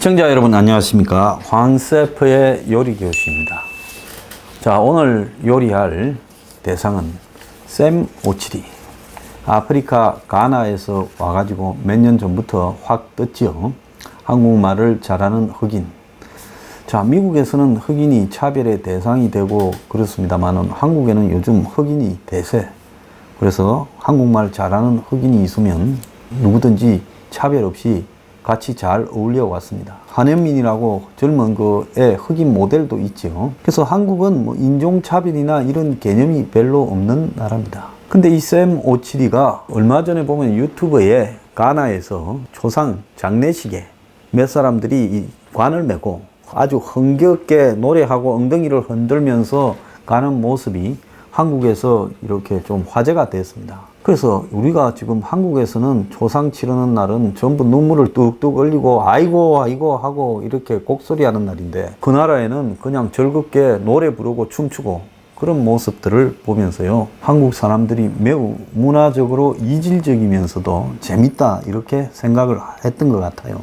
시청자 여러분 안녕하십니까. 황셰프의 요리교실입니다. 자, 오늘 요리할 대상은 샘 오치리. 아프리카 가나에서 와가지고 몇 년 전부터 확 떴죠. 한국말을 잘하는 흑인. 자, 미국에서는 흑인이 차별의 대상이 되고 그렇습니다만 한국에는 요즘 흑인이 대세. 그래서 한국말 잘하는 흑인이 있으면 누구든지 차별 없이 같이 잘 어울려 왔습니다. 한현민이라고 젊은 흑인 모델도 있죠. 그래서 한국은 뭐 인종차별이나 이런 개념이 별로 없는 나라입니다. 근데 이 샘 오치리가 얼마 전에 보면 유튜브에 가나에서 초상 장례식에 몇 사람들이 이 관을 메고 아주 흥겹게 노래하고 엉덩이를 흔들면서 가는 모습이 한국에서 이렇게 좀 화제가 됐습니다. 그래서 우리가 지금 한국에서는 초상 치르는 날은 전부 눈물을 뚝뚝 흘리고 아이고 아이고 하고 이렇게 곡소리 하는 날인데, 그 나라에는 그냥 즐겁게 노래 부르고 춤추고 그런 모습들을 보면서요, 한국 사람들이 매우 문화적으로 이질적이면서도 재밌다 이렇게 생각을 했던 것 같아요.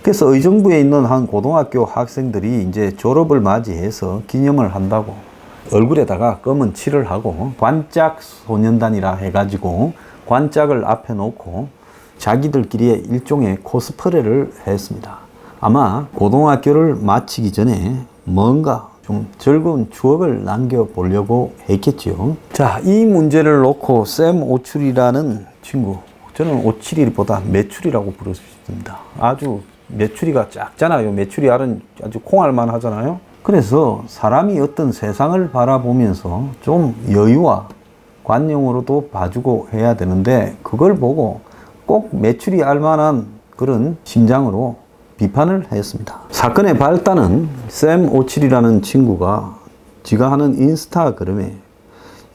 그래서 의정부에 있는 한 고등학교 학생들이 이제 졸업을 맞이해서 기념을 한다고 얼굴에다가 검은 칠을 하고 관짝 소년단이라 해가지고 관짝을 앞에 놓고 자기들끼리의 일종의 코스프레를 했습니다. 아마 고등학교를 마치기 전에 뭔가 좀 즐거운 추억을 남겨보려고 했겠죠. 자, 이 문제를 놓고 샘 오추리라는 친구, 저는 오치리보다 메추리라고 부를 수 있습니다. 아주 메추리가 작잖아요. 메추리 알은 아주 콩알만 하잖아요. 그래서 사람이 어떤 세상을 바라보면서 좀 여유와 관용으로도 봐주고 해야 되는데, 그걸 보고 꼭 메추리 알만한 그런 심장으로 비판을 했습니다. 사건의 발단은 샘 오치리라는 친구가 지가 하는 인스타그램에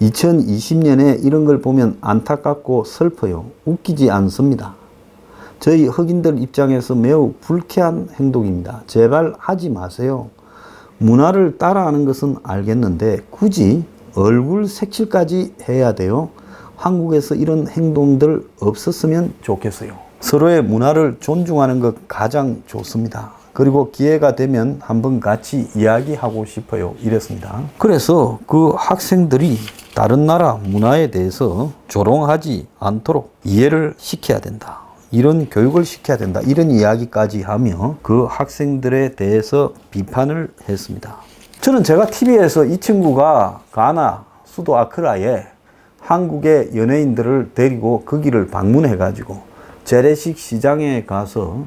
2020년에 이런 걸 보면 안타깝고 슬퍼요. 웃기지 않습니다. 저희 흑인들 입장에서 매우 불쾌한 행동입니다. 제발 하지 마세요. 문화를 따라하는 것은 알겠는데 굳이 얼굴 색칠까지 해야 돼요. 한국에서 이런 행동들 없었으면 좋겠어요. 서로의 문화를 존중하는 것 가장 좋습니다. 그리고 기회가 되면 한번 같이 이야기하고 싶어요. 이랬습니다. 그래서 그 학생들이 다른 나라 문화에 대해서 조롱하지 않도록 이해를 시켜야 된다. 이런 교육을 시켜야 된다. 이런 이야기까지 하며 그 학생들에 대해서 비판을 했습니다. 저는 제가 TV에서 이 친구가 가나 수도 아크라에 한국의 연예인들을 데리고 거기를 방문해가지고 재래식 시장에 가서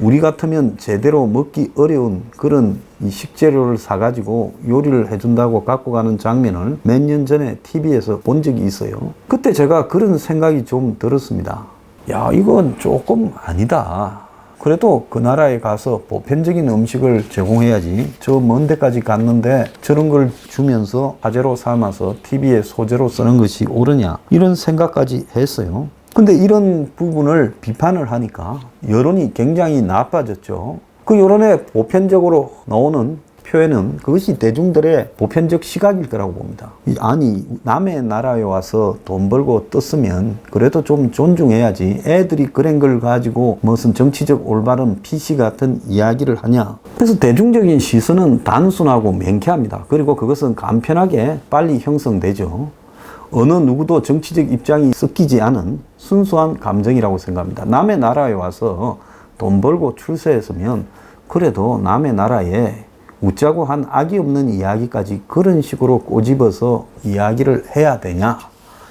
우리 같으면 제대로 먹기 어려운 그런 이 식재료를 사가지고 요리를 해준다고 갖고 가는 장면을 몇 년 전에 TV에서 본 적이 있어요. 그때 제가 그런 생각이 좀 들었습니다. 야, 이건 조금 아니다. 그래도 그 나라에 가서 보편적인 음식을 제공해야지. 저 먼 데까지 갔는데 저런 걸 주면서 화제로 삼아서 TV에 소재로 쓰는 것이 옳으냐, 이런 생각까지 했어요. 근데 이런 부분을 비판을 하니까 여론이 굉장히 나빠졌죠. 그 여론에 보편적으로 나오는 표현은 그것이 대중들의 보편적 시각일 거라고 봅니다. 아니, 남의 나라에 와서 돈 벌고 떴으면 그래도 좀 존중해야지. 애들이 그런 걸 가지고 무슨 정치적 올바른 PC 같은 이야기를 하냐. 그래서 대중적인 시선은 단순하고 명쾌합니다. 그리고 그것은 간편하게 빨리 형성되죠. 어느 누구도 정치적 입장이 섞이지 않은 순수한 감정이라고 생각합니다. 남의 나라에 와서 돈 벌고 출세했으면 그래도 남의 나라에 웃자고 한 악이 없는 이야기까지 그런 식으로 꼬집어서 이야기를 해야 되냐,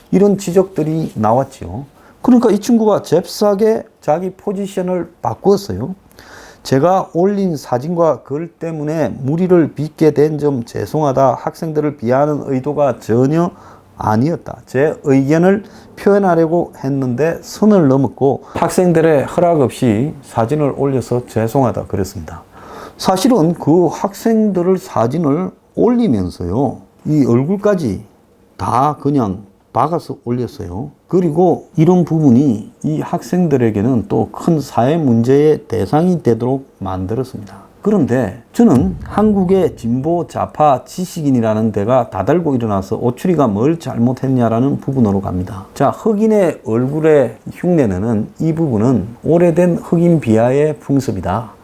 이런 지적들이 나왔죠. 그러니까 이 친구가 잽싸게 자기 포지션을 바꾸었어요. 제가 올린 사진과 글 때문에 무리를 빚게 된 점 죄송하다. 학생들을 비하하는 의도가 전혀 아니었다. 제 의견을 표현하려고 했는데 선을 넘었고 학생들의 허락 없이 사진을 올려서 죄송하다 그랬습니다. 사실은 그 학생들을 사진을 올리면서요, 이 얼굴까지 다 그냥 박아서 올렸어요. 그리고 이런 부분이 이 학생들에게는 또 큰 사회 문제의 대상이 되도록 만들었습니다. 그런데 저는 한국의 진보 좌파 지식인이라는 데가 다달고 일어나서 오추리가 뭘 잘못했냐라는 부분으로 갑니다. 자, 흑인의 얼굴에 흉내내는 이 부분은 오래된 흑인 비하의 풍습이다.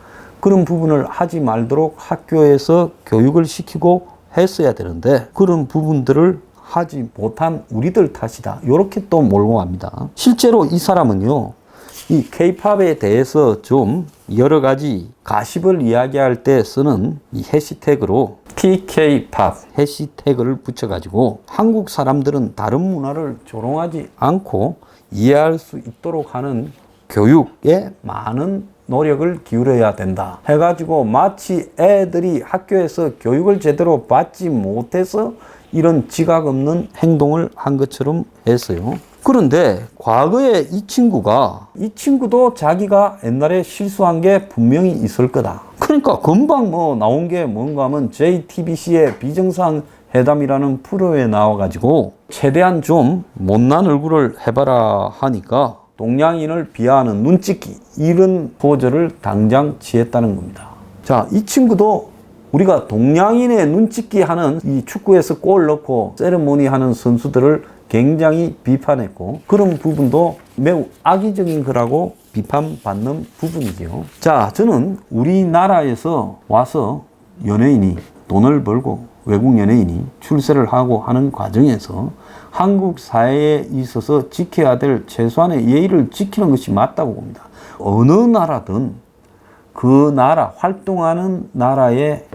그런 부분을 하지 말도록 학교에서 교육을 시키고 했어야 되는데 그런 부분들을 하지 못한 우리들 탓이다. 이렇게 또 몰고 갑니다. 실제로 이 사람은요, 이 K-팝에 대해서 좀 여러 가지 가십을 이야기할 때 쓰는 이 해시태그로 TK-팝 해시태그를 붙여가지고 한국 사람들은 다른 문화를 조롱하지 않고 이해할 수 있도록 하는 교육에 많은 노력을 기울여야 된다 해가지고 마치 애들이 학교에서 교육을 제대로 받지 못해서 이런 지각 없는 행동을 한 것처럼 했어요. 그런데 과거에 이 친구도 자기가 옛날에 실수한 게 분명히 있을 거다. 그러니까 금방 뭐 나온 게 뭔가 하면 JTBC의 비정상 회담이라는 프로에 나와가지고 최대한 좀 못난 얼굴을 해봐라 하니까 동양인을 비하하는 눈찍기 이런 포즈를 당장 취했다는 겁니다. 자, 이 친구도 우리가 동양인의 눈찍기 하는 이 축구에서 골 넣고 세레모니 하는 선수들을 굉장히 비판했고 그런 부분도 매우 악의적인 거라고 비판받는 부분이죠. 자, 저는 우리나라에서 와서 연예인이 돈을 벌고 외국 연예인이 출세를 하고 하는 과정에서 한국 사회에 있어서 지켜야 될 최소한의 예의를 지키는 것이 맞다고 봅니다. 어느 나라든 그 나라, 활동하는 나라의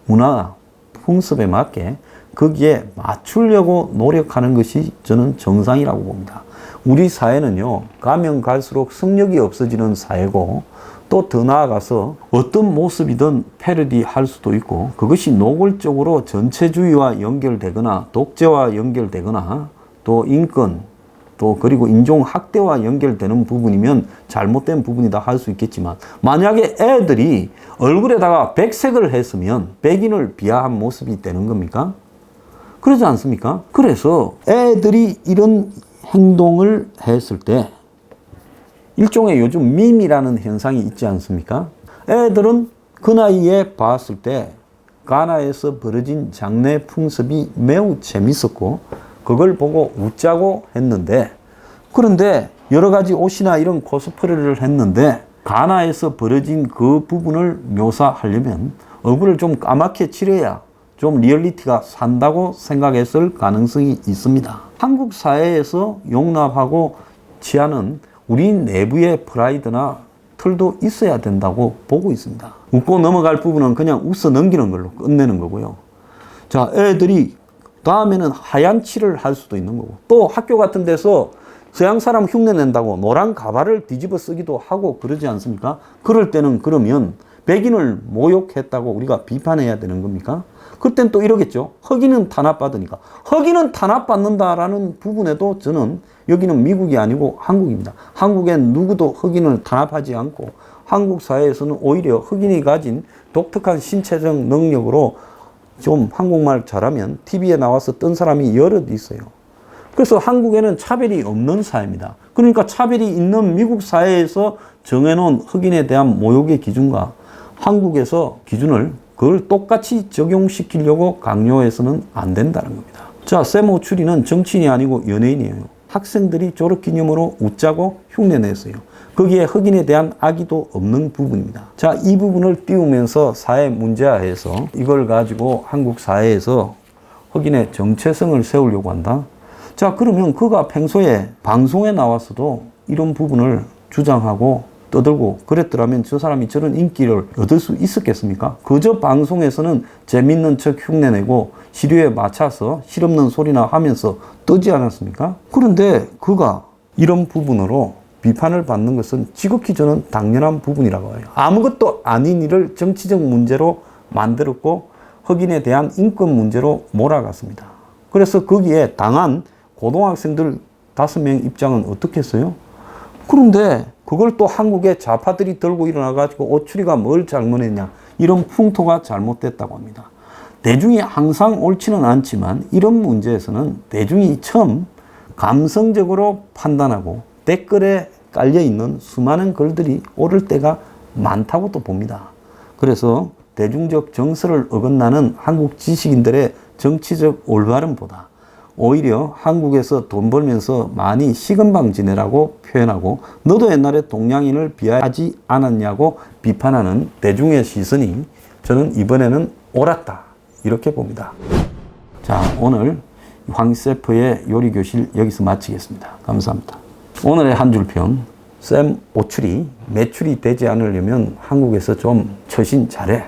문화, 풍습에 맞게 거기에 맞추려고 노력하는 것이 저는 정상이라고 봅니다. 우리 사회는요, 가면 갈수록 성욕이 없어지는 사회고 또 더 나아가서 어떤 모습이든 패러디 할 수도 있고 그것이 노골적으로 전체주의와 연결되거나 독재와 연결되거나 또 인권 또 그리고 인종학대와 연결되는 부분이면 잘못된 부분이다 할 수 있겠지만 만약에 애들이 얼굴에다가 백색을 했으면 백인을 비하한 모습이 되는 겁니까? 그러지 않습니까? 그래서 애들이 이런 행동을 했을 때 일종의 요즘 밈이라는 현상이 있지 않습니까? 애들은 그 나이에 봤을 때 가나에서 벌어진 장례 풍습이 매우 재밌었고 그걸 보고 웃자고 했는데 그런데 여러 가지 옷이나 이런 코스프레를 했는데 가나에서 벌어진 그 부분을 묘사하려면 얼굴을 좀 까맣게 칠해야 좀 리얼리티가 산다고 생각했을 가능성이 있습니다. 한국 사회에서 용납하고 취하는 우리 내부의 프라이드나 틀도 있어야 된다고 보고 있습니다. 웃고 넘어갈 부분은 그냥 웃어 넘기는 걸로 끝내는 거고요. 자, 애들이 다음에는 하얀 칠을 할 수도 있는 거고 또 학교 같은 데서 서양 사람 흉내 낸다고 노란 가발을 뒤집어 쓰기도 하고 그러지 않습니까? 그럴 때는 그러면 백인을 모욕했다고 우리가 비판해야 되는 겁니까? 그땐 또 이러겠죠. 흑인은 탄압받으니까. 흑인은 탄압받는다라는 부분에도 저는 여기는 미국이 아니고 한국입니다. 한국엔 누구도 흑인을 탄압하지 않고 한국 사회에서는 오히려 흑인이 가진 독특한 신체적 능력으로 좀 한국말 잘하면 TV에 나와서 뜬 사람이 여럿 있어요. 그래서 한국에는 차별이 없는 사회입니다. 그러니까 차별이 있는 미국 사회에서 정해놓은 흑인에 대한 모욕의 기준과 한국에서 기준을 그걸 똑같이 적용시키려고 강요해서는 안 된다는 겁니다. 자, 샘 오추리는 정치인이 아니고 연예인이에요. 학생들이 졸업기념으로 웃자고 흉내냈어요. 거기에 흑인에 대한 악의도 없는 부분입니다. 자, 이 부분을 띄우면서 사회 문제화해서 이걸 가지고 한국 사회에서 흑인의 정체성을 세우려고 한다. 자, 그러면 그가 평소에 방송에 나와서도 이런 부분을 주장하고 떠들고 그랬더라면 저 사람이 저런 인기를 얻을 수 있었겠습니까? 그저 방송에서는 재밌는 척 흉내내고 시류에 맞춰서 실없는 소리나 하면서 뜨지 않았습니까? 그런데 그가 이런 부분으로 비판을 받는 것은 지극히 저는 당연한 부분이라고 해요. 아무것도 아닌 일을 정치적 문제로 만들었고 흑인에 대한 인권 문제로 몰아갔습니다. 그래서 거기에 당한 고등학생들 5명 입장은 어떻겠어요? 그런데 그걸 또 한국의 좌파들이 들고 일어나가지고 오추리가 뭘 잘못했냐 이런 풍토가 잘못됐다고 합니다. 대중이 항상 옳지는 않지만 이런 문제에서는 대중이 처음 감성적으로 판단하고 댓글에 깔려있는 수많은 글들이 옳을 때가 많다고 또 봅니다. 그래서 대중적 정서를 어긋나는 한국 지식인들의 정치적 올바름보다 오히려 한국에서 돈 벌면서 많이 식은방 지내라고 표현하고 너도 옛날에 동양인을 비하하지 않았냐고 비판하는 대중의 시선이 저는 이번에는 옳았다 이렇게 봅니다. 자, 오늘 황 셰프의 요리교실 여기서 마치겠습니다. 감사합니다. 오늘의 한 줄 평. 쌤 오추리 매출이 되지 않으려면 한국에서 좀 처신 잘해.